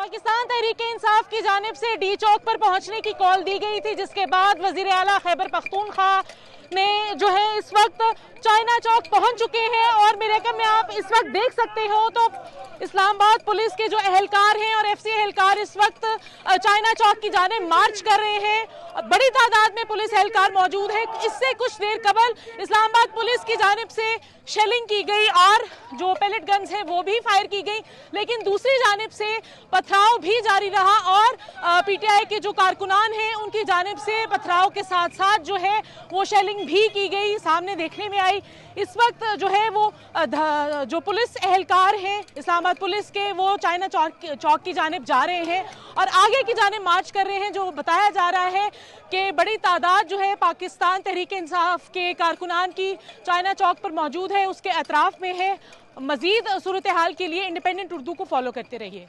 पाकिस्तान तहरीक-ए-इंसाफ की जानिब से डी चौक पर पहुंचने की कॉल दी गई थी, जिसके बाद वजीर आला खैबर पख्तूनख्वा ने जो है इस वक्त चाइना चौक पहुंच चुके हैं। और मेरे कम में आप इस वक्त देख सकते हो तो इस्लामाबाद पुलिस के जो एहलकार हैं और एफसी एहलकार इस वक्त चाइना चौक की जानिब मार्च कर रहे हैं। बड़ी तादाद में पुलिस एहलकार मौजूद है। इससे कुछ देर कबल इस्लामाबाद पुलिस की जानिब से शेलिंग की गई और जो पैलेट गन्स हैं वो भी फायर की गई, लेकिन दूसरी जानिब से पथराव भी जारी रहा और पीटीआई के जो कारकुनान हैं उनकी जानिब से पथराव के साथ साथ जो है वो शेलिंग भी की गई, सामने देखने में आई। इस वक्त जो है वो जो पुलिस एहलकार हैं इस्लामाबाद पुलिस के, वो चाइना चौक की जानिब जा रहे हैं और आगे की जानिब मार्च कर रहे हैं। जो बताया जा रहा है कि बड़ी तादाद जो है पाकिस्तान तहरीक इंसाफ के कारकुनान की चाइना चौक पर मौजूद है, उसके अतराफ में है। मजीद सूरत हाल के लिए इंडिपेंडेंट उर्दू को फॉलो करते रहिए।